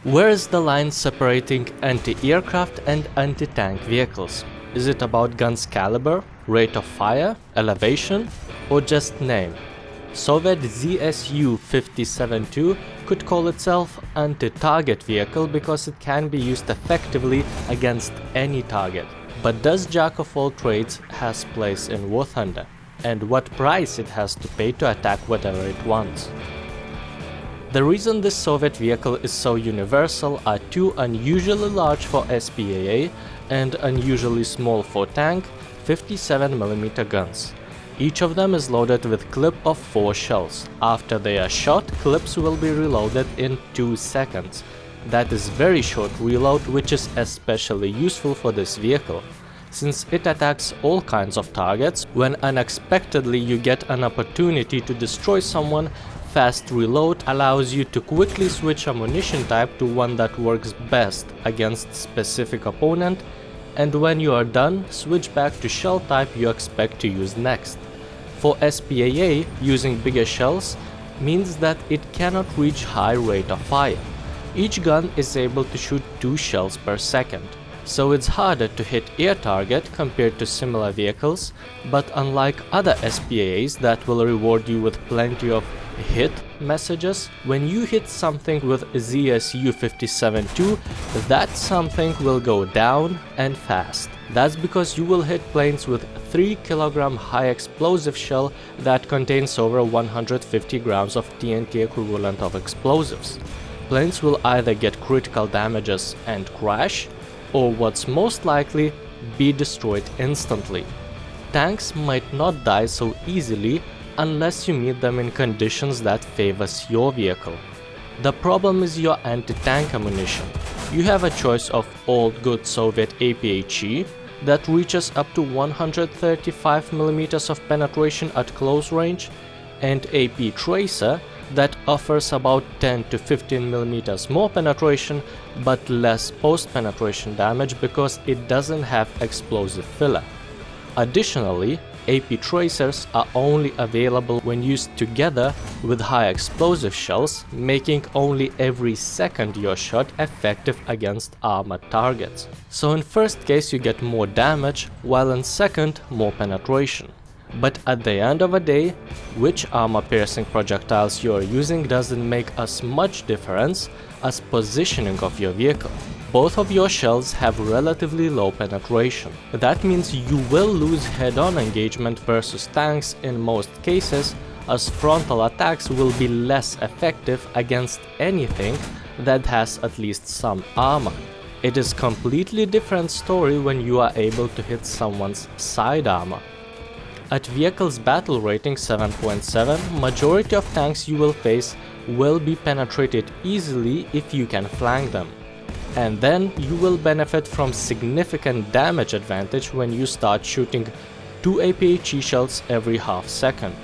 Where is the line separating anti-aircraft and anti-tank vehicles? Is it about gun's caliber, rate of fire, elevation, or just name? Soviet ZSU-57-2 could call itself anti-target vehicle because it can be used effectively against any target. But does Jack of all trades has place in War Thunder? And what price it has to pay to attack whatever it wants? The reason this Soviet vehicle is so universal are two unusually large for SPAA and unusually small for tank 57mm guns. Each of them is loaded with clip of 4 shells. After they are shot, clips will be reloaded in 2 seconds. That is very short reload, which is especially useful for this vehicle, since it attacks all kinds of targets. When unexpectedly you get an opportunity to destroy someone, fast reload allows you to quickly switch ammunition type to one that works best against specific opponent, and when you are done, switch back to shell type you expect to use next. For SPAA, using bigger shells means that it cannot reach high rate of fire. Each gun is able to shoot 2 shells per second, so it's harder to hit air target compared to similar vehicles, but unlike other SPAAs that will reward you with plenty of hit messages, when you hit something with ZSU-57-2, that something will go down and fast. That's because you will hit planes with 3 kg high explosive shell that contains over 150 grams of TNT equivalent of explosives. Planes will either get critical damages and crash, or what's most likely, be destroyed instantly. Tanks might not die so easily unless you meet them in conditions that favors your vehicle. The problem is your anti-tank ammunition. You have a choice of old good Soviet APHE that reaches up to 135mm of penetration at close range, and AP Tracer that offers about 10 to 15mm more penetration but less post-penetration damage because it doesn't have explosive filler. Additionally, AP Tracers are only available when used together with high explosive shells, making only every second your shot effective against armored targets. So in first case you get more damage, while in second more penetration. But at the end of the day, which armor-piercing projectiles you are using doesn't make as much difference as positioning of your vehicle. Both of your shells have relatively low penetration. That means you will lose head-on engagement versus tanks in most cases, as frontal attacks will be less effective against anything that has at least some armor. It is completely different story when you are able to hit someone's side armor. At vehicle's battle rating 7.7, majority of tanks you will face will be penetrated easily if you can flank them. And then you will benefit from significant damage advantage when you start shooting 2 APHE shells every half second.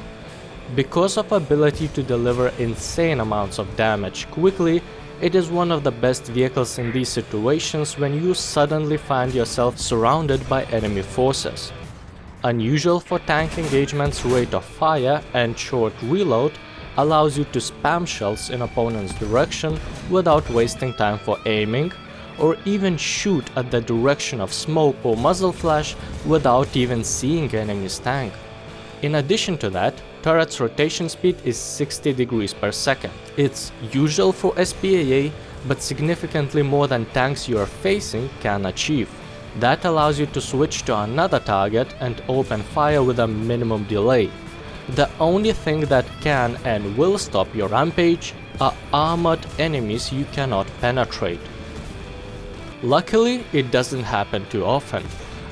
Because of ability to deliver insane amounts of damage quickly, it is one of the best vehicles in these situations when you suddenly find yourself surrounded by enemy forces. Unusual for tank engagements, rate of fire and short reload allows you to spam shells in opponent's direction without wasting time for aiming, or even shoot at the direction of smoke or muzzle flash without even seeing enemy's tank. In addition to that, turret's rotation speed is 60 degrees per second. It's usual for SPAA, but significantly more than tanks you are facing can achieve. That allows you to switch to another target and open fire with a minimum delay. The only thing that can and will stop your rampage are armored enemies you cannot penetrate. Luckily, it doesn't happen too often.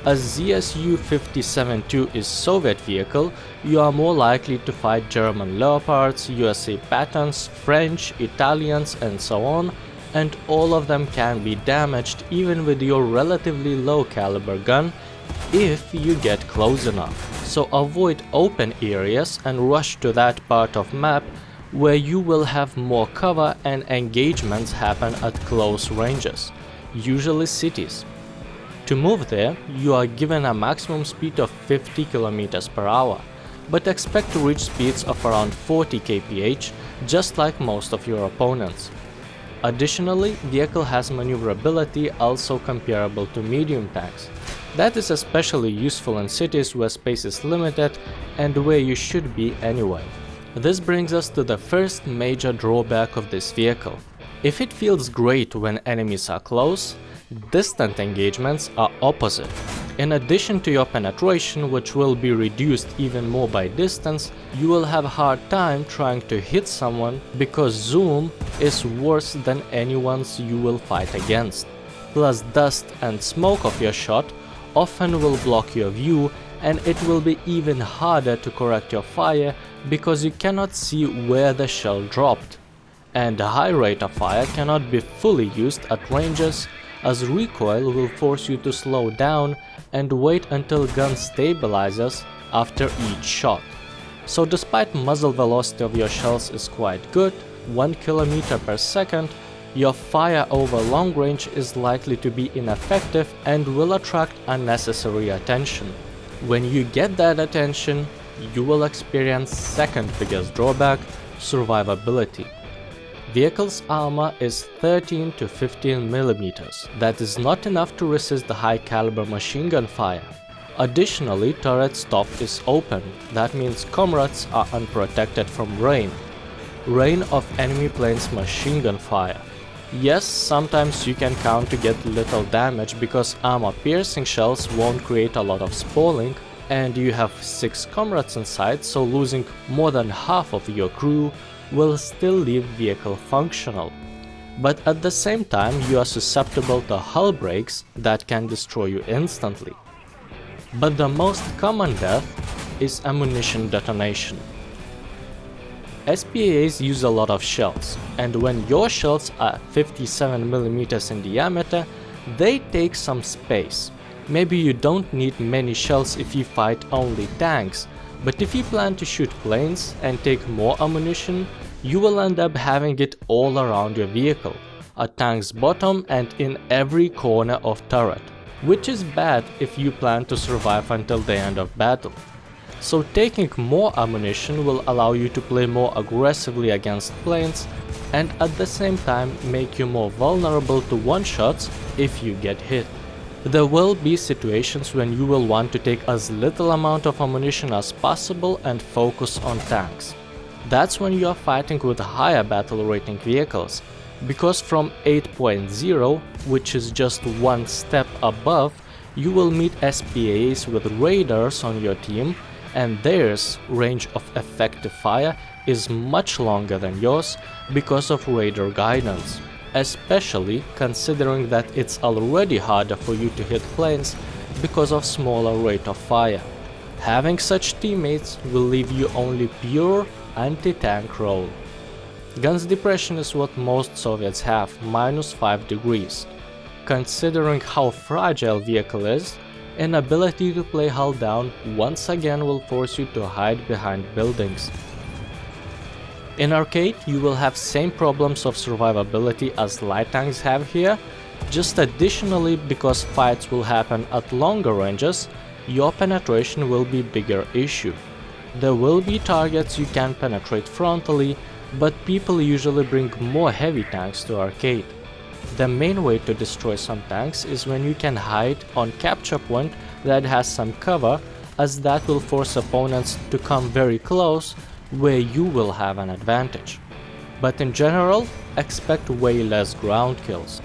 As ZSU-57-2 is Soviet vehicle, you are more likely to fight German Leopards, USA Patterns, French, Italians and so on, and all of them can be damaged even with your relatively low caliber gun if you get close enough. So avoid open areas and rush to that part of map where you will have more cover and engagements happen at close ranges, usually cities. To move there, you are given a maximum speed of 50 km per hour, but expect to reach speeds of around 40 kph, just like most of your opponents. Additionally, vehicle has maneuverability also comparable to medium tanks. That is especially useful in cities where space is limited and where you should be anyway. This brings us to the first major drawback of this vehicle. If it feels great when enemies are close, distant engagements are opposite. In addition to your penetration, which will be reduced even more by distance, you will have a hard time trying to hit someone because zoom is worse than anyone's you will fight against. Plus, dust and smoke of your shot often will block your view, and it will be even harder to correct your fire because you cannot see where the shell dropped. And a high rate of fire cannot be fully used at ranges, as recoil will force you to slow down and wait until gun stabilizes after each shot. So despite muzzle velocity of your shells is quite good, 1 km per second, your fire over long range is likely to be ineffective and will attract unnecessary attention. When you get that attention, you will experience second biggest drawback, survivability. Vehicle's armor is 13 to 15 mm. That is not enough to resist the high caliber machine gun fire. Additionally, turret's top is open. That means comrades are unprotected from rain of enemy planes' machine gun fire. Yes, sometimes you can count to get little damage because armor-piercing shells won't create a lot of spalling, and you have 6 comrades inside, so losing more than half of your crew will still leave vehicle functional. But at the same time, you are susceptible to hull breaks that can destroy you instantly. But the most common death is ammunition detonation. SPAAs use a lot of shells, and when your shells are 57 mm in diameter, they take some space. Maybe you don't need many shells if you fight only tanks, but if you plan to shoot planes and take more ammunition, you will end up having it all around your vehicle, at tank's bottom and in every corner of turret, which is bad if you plan to survive until the end of battle. So taking more ammunition will allow you to play more aggressively against planes and at the same time make you more vulnerable to one-shots if you get hit. There will be situations when you will want to take as little amount of ammunition as possible and focus on tanks. That's when you are fighting with higher battle rating vehicles, because from 8.0, which is just one step above, you will meet SPAAs with raiders on your team, and theirs range of effective fire is much longer than yours because of raider guidance, especially considering that it's already harder for you to hit planes because of smaller rate of fire. Having such teammates will leave you only pure anti-tank role. Guns depression is what most Soviets have, -5 degrees. Considering how fragile vehicle is, inability to play hull down once again will force you to hide behind buildings. In arcade, you will have same problems of survivability as light tanks have here, just additionally because fights will happen at longer ranges, your penetration will be bigger issue. There will be targets you can penetrate frontally, but people usually bring more heavy tanks to arcade. The main way to destroy some tanks is when you can hide on capture point that has some cover, as that will force opponents to come very close where you will have an advantage. But in general, expect way less ground kills.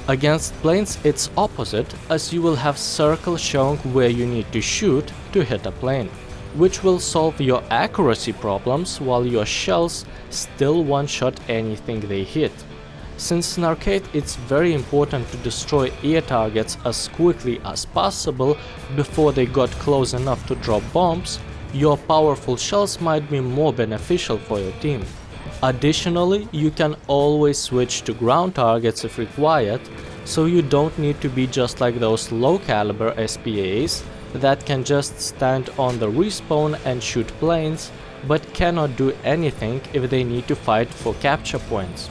Against planes it's opposite, as you will have circles showing where you need to shoot to hit a plane, which will solve your accuracy problems while your shells still one-shot anything they hit. Since in arcade it's very important to destroy air targets as quickly as possible before they got close enough to drop bombs, your powerful shells might be more beneficial for your team. Additionally, you can always switch to ground targets if required, so you don't need to be just like those low-caliber SPAAs that can just stand on the respawn and shoot planes, but cannot do anything if they need to fight for capture points.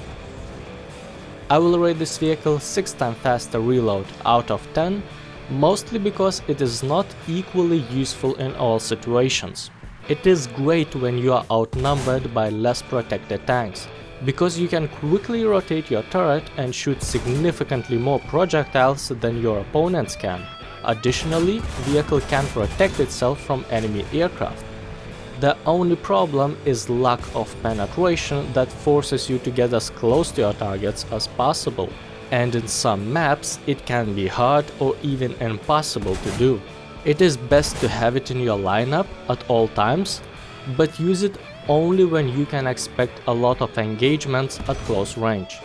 I will rate this vehicle 6 times faster reload out of 10, mostly because it is not equally useful in all situations. It is great when you are outnumbered by less protected tanks, because you can quickly rotate your turret and shoot significantly more projectiles than your opponents can. Additionally, the vehicle can protect itself from enemy aircraft. The only problem is lack of penetration that forces you to get as close to your targets as possible, and in some maps it can be hard or even impossible to do. It is best to have it in your lineup at all times, but use it only when you can expect a lot of engagements at close range.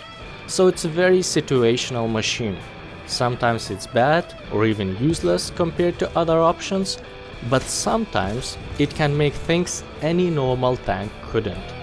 So it's a very situational machine. Sometimes it's bad or even useless compared to other options, but sometimes it can make things any normal tank couldn't.